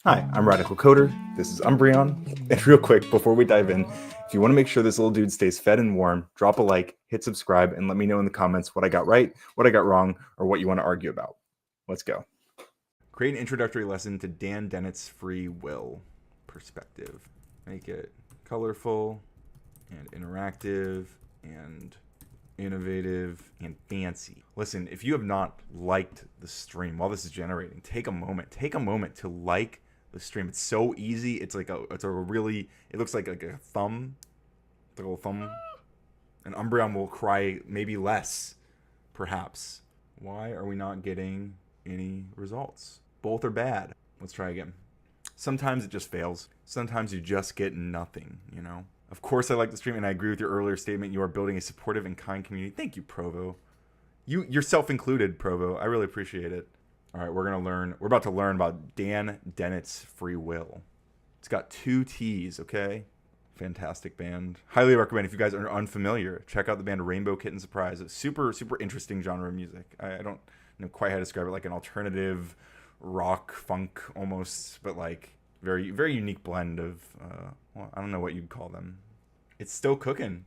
Hi, I'm Radical Coder. This is Umbreon. And real quick, before we dive in, if you want to make sure this little dude stays fed and warm, drop a like, hit subscribe, and let me know in the comments what I got right, what I got wrong, or what you want to argue about. Let's go. Create an introductory lesson to Dan Dennett's free will perspective. Make it colorful and interactive and innovative and fancy. Listen, if you have not liked the stream while this is generating, take a moment to like the stream. It's so easy. It looks like a thumb, like a little thumb. And Umbreon will cry maybe less, perhaps. Why are we not getting any results? Both are bad. Let's try again. Sometimes it just fails. Sometimes you just get nothing, you know? Of course I like the stream, and I agree with your earlier statement. You are building a supportive and kind community. Thank you, Provo. Yourself included, Provo. I really appreciate it. All right, we're about to learn about Dan Dennett's free will. It's got 2 T's, okay? Fantastic band. Highly recommend if you guys are unfamiliar. Check out the band Rainbow Kitten Surprise. It's super interesting genre of music. I don't know quite how to describe it, like an alternative rock, funk almost, but like very unique blend of, well, I don't know what you'd call them. It's still cooking.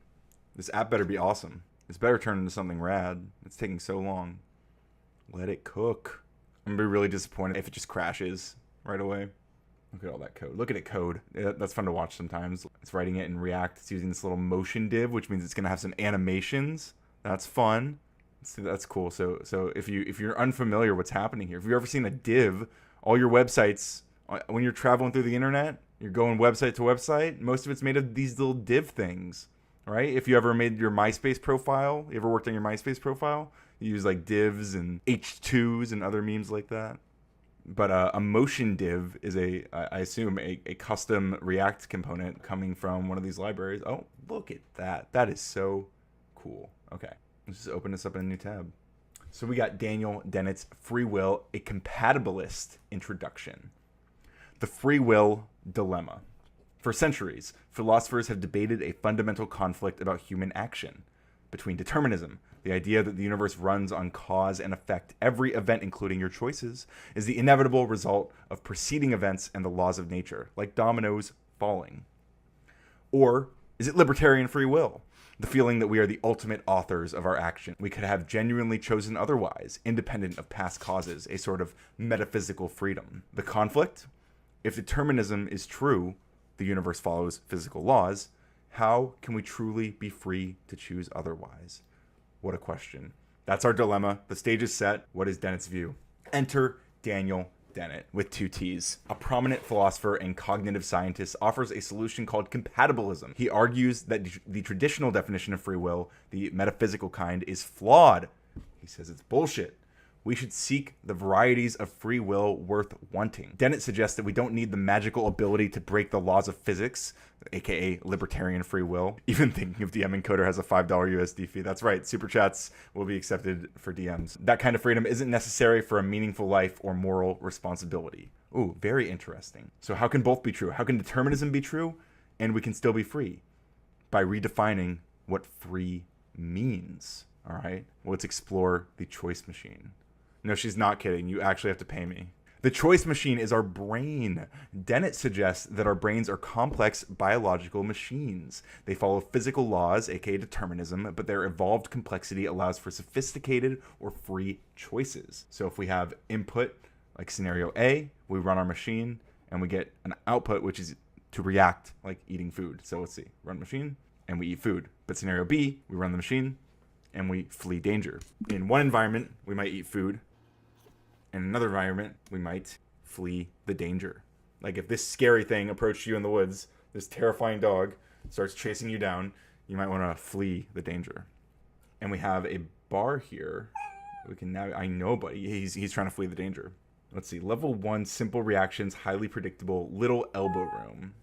This app better be awesome. This better turn into something rad. It's taking so long. Let it cook. I'm gonna be really disappointed if it just crashes right away. Look at all that code. Look at it code. That's fun to watch sometimes. It's writing it in React. It's using this little motion div, which means it's gonna have some animations. That's fun. So that's cool. So if you're unfamiliar what's happening here, if you've ever seen a div, all your websites, when you're traveling through the internet, you're going website to website, most of it's made of these little div things, right? If you ever made your MySpace profile, you ever worked on your MySpace profile, you use like divs and H2s and other memes like that. But a motion div is I assume a custom React component coming from one of these libraries. Oh, look at that. That is so cool. Okay, let's just open this up in a new tab. So we got Daniel Dennett's Free Will, a Compatibilist Introduction. The free will dilemma. For centuries, philosophers have debated a fundamental conflict about human action between determinism, the idea that the universe runs on cause and effect. Every event, including your choices, is the inevitable result of preceding events and the laws of nature, like dominoes falling. Or is it libertarian free will? The feeling that we are the ultimate authors of our action. We could have genuinely chosen otherwise, independent of past causes, a sort of metaphysical freedom. The conflict? If determinism is true, the universe follows physical laws, how can we truly be free to choose otherwise? What a question. That's our dilemma. The stage is set. What is Dennett's view? Enter Daniel Dennett with 2 T's. A prominent philosopher and cognitive scientist offers a solution called compatibilism. He argues that the traditional definition of free will, the metaphysical kind, is flawed. He says it's bullshit. We should seek the varieties of free will worth wanting. Dennett suggests that we don't need the magical ability to break the laws of physics, aka libertarian free will. Even thinking of DM encoder has a $5 USD fee. That's right, super chats will be accepted for DMs. That kind of freedom isn't necessary for a meaningful life or moral responsibility. Ooh, very interesting. So how can both be true? How can determinism be true and we can still be free? By redefining what free means. All right, well, let's explore the choice machine. No, she's not kidding. You actually have to pay me. The choice machine is our brain. Dennett suggests that our brains are complex biological machines. They follow physical laws, aka determinism, but their evolved complexity allows for sophisticated or free choices. So if we have input, like scenario A, we run our machine, and we get an output, which is to react, like eating food. So let's see, run machine, and we eat food. But scenario B, we run the machine, and we flee danger. In one environment, we might eat food. In another environment, we might flee the danger. Like if this scary thing approached you in the woods, this terrifying dog starts chasing you down, you might want to flee the danger. And we have a bar here. We can now, I know, buddy, he's trying to flee the danger. Let's see, level 1, simple reactions, highly predictable, little elbow room.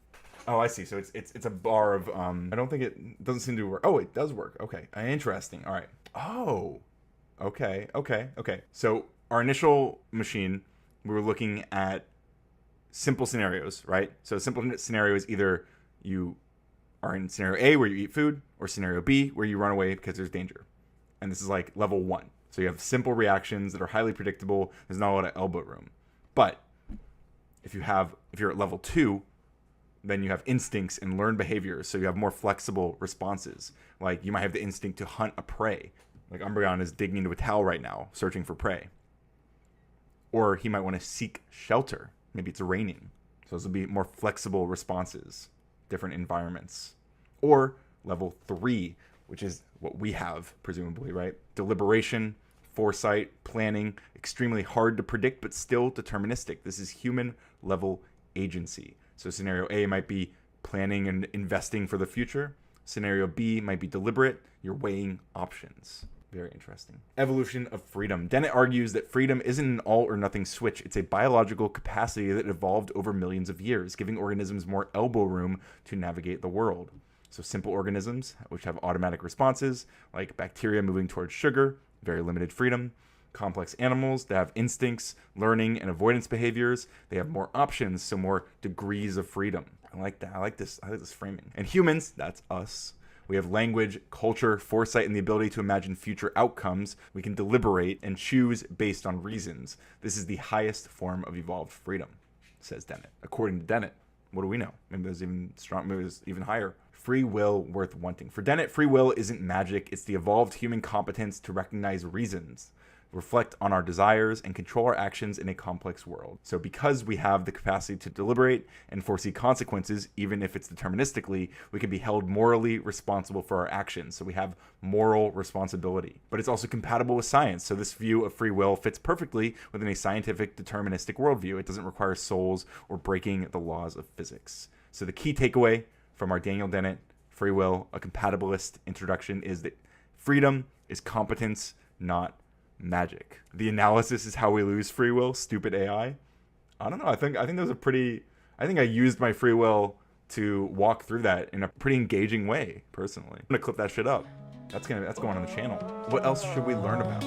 Oh, I see. So it's a bar of, I don't think it doesn't seem to work. Oh, it does work. Okay, interesting. All right. Oh, okay. So our initial machine, we were looking at simple scenarios, right? So a simple scenario is either you are in scenario A where you eat food, or scenario B where you run away because there's danger. And this is like level 1. So you have simple reactions that are highly predictable. There's not a lot of elbow room. But If you're at level 2, then you have instincts and learned behaviors, so you have more flexible responses. Like you might have the instinct to hunt a prey. Like Umbreon is digging into a towel right now, searching for prey. Or he might want to seek shelter. Maybe it's raining. So those will be more flexible responses, different environments. Or level 3, which is what we have, presumably, right? Deliberation, foresight, planning, extremely hard to predict, but still deterministic. This is human level agency. So scenario A might be planning and investing for the future. Scenario B might be deliberate. You're weighing options. Very interesting. Evolution of freedom. Dennett argues that freedom isn't an all or nothing switch. It's a biological capacity that evolved over millions of years, giving organisms more elbow room to navigate the world. So simple organisms, which have automatic responses, like bacteria moving towards sugar, very limited freedom. Complex animals that have instincts, learning, and avoidance behaviors, they have more options, so more degrees of freedom. I like that. I like this framing. And humans, that's us. We have language, culture, foresight, and the ability to imagine future outcomes. We can deliberate and choose based on reasons. This is the highest form of evolved freedom, says Dennett. According to Dennett, what do we know? Maybe there's even higher. Free will worth wanting. For Dennett, free will isn't magic. It's the evolved human competence to recognize reasons, reflect on our desires, and control our actions in a complex world. So because we have the capacity to deliberate and foresee consequences, even if it's deterministically, we can be held morally responsible for our actions. So we have moral responsibility. But it's also compatible with science. So this view of free will fits perfectly within a scientific deterministic worldview. It doesn't require souls or breaking the laws of physics. So the key takeaway from our Daniel Dennett Free Will, a Compatibilist introduction is that freedom is competence, not magic. The analysis is how we lose free will. Stupid AI. I don't know. I think that was I think I used my free will to walk through that in a pretty engaging way, personally. I'm gonna clip that shit up. That's going on the channel. What else should we learn about?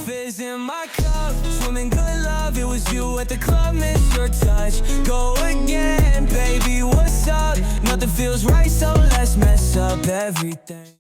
Fizz in my cup, swimming good love. It was you at the club, miss your touch. Go again, baby, what's up? Nothing feels right, so let's mess up everything.